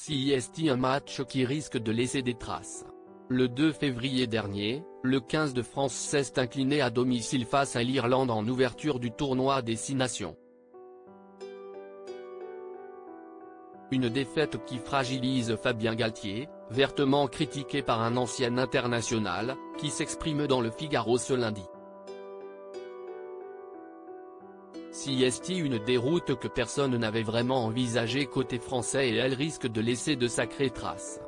CIST, un match qui risque de laisser des traces. Le 2 février dernier, le 15 de France s'est incliné à domicile face à l'Irlande en ouverture du tournoi des 6 nations. Une défaite qui fragilise Fabien Galthié, vertement critiqué par un ancien international, qui s'exprime dans Le Figaro ce lundi. CIST, une déroute que personne n'avait vraiment envisagée côté français et elle risque de laisser de sacrées traces.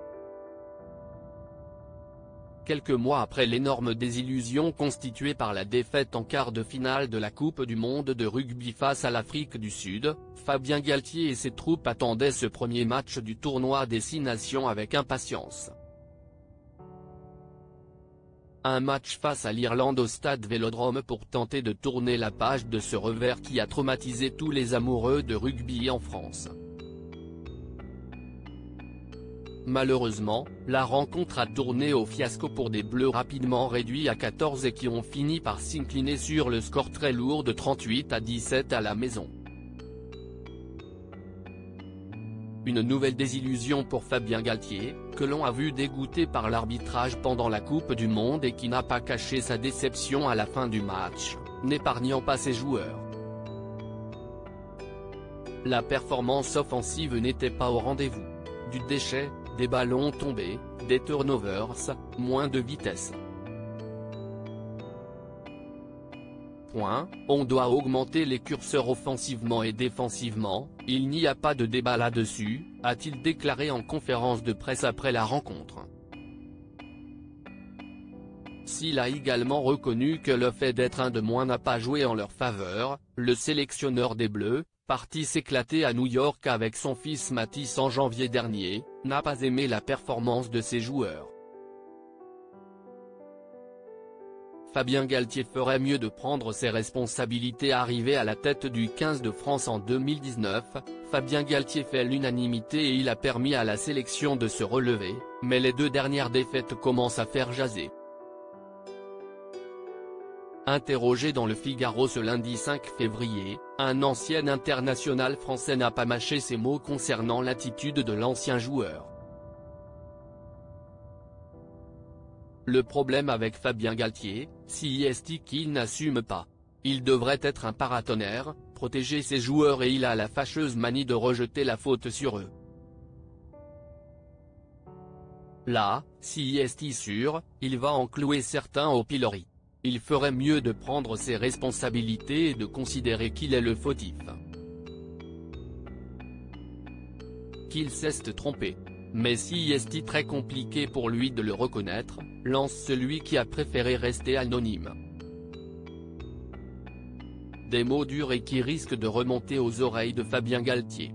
Quelques mois après l'énorme désillusion constituée par la défaite en quart de finale de la Coupe du monde de rugby face à l'Afrique du Sud, Fabien Galthié et ses troupes attendaient ce premier match du tournoi des 6 nations avec impatience. Un match face à l'Irlande au stade Vélodrome pour tenter de tourner la page de ce revers qui a traumatisé tous les amoureux de rugby en France. Malheureusement, la rencontre a tourné au fiasco pour des Bleus rapidement réduits à 14 et qui ont fini par s'incliner sur le score très lourd de 38-17 à la maison. Une nouvelle désillusion pour Fabien Galthié, que l'on a vu dégoûté par l'arbitrage pendant la Coupe du Monde et qui n'a pas caché sa déception à la fin du match, n'épargnant pas ses joueurs. La performance offensive n'était pas au rendez-vous. Du déchet, des ballons tombés, des turnovers, moins de vitesse. On doit augmenter les curseurs offensivement et défensivement, il n'y a pas de débat là-dessus, a-t-il déclaré en conférence de presse après la rencontre. S'il a également reconnu que le fait d'être un de moins n'a pas joué en leur faveur, le sélectionneur des Bleus, parti s'éclater à New York avec son fils Mathis en janvier dernier, n'a pas aimé la performance de ses joueurs. Fabien Galthié ferait mieux de prendre ses responsabilités. Arrivé à la tête du 15 de France en 2019, Fabien Galthié fait l'unanimité et il a permis à la sélection de se relever, mais les 2 dernières défaites commencent à faire jaser. Interrogé dans Le Figaro ce lundi 5 février, un ancien international français n'a pas mâché ses mots concernant l'attitude de l'ancien joueur. Le problème avec Fabien Galthié, CIST qu'il n'assume pas. Il devrait être un paratonnerre, protéger ses joueurs et il a la fâcheuse manie de rejeter la faute sur eux. Là, CIST sûr, il va en clouer certains au pilori. Il ferait mieux de prendre ses responsabilités et de considérer qu'il est le fautif. Qu'il s'est trompé. Mais CIST très compliqué pour lui de le reconnaître, lance celui qui a préféré rester anonyme. Des mots durs et qui risquent de remonter aux oreilles de Fabien Galthié.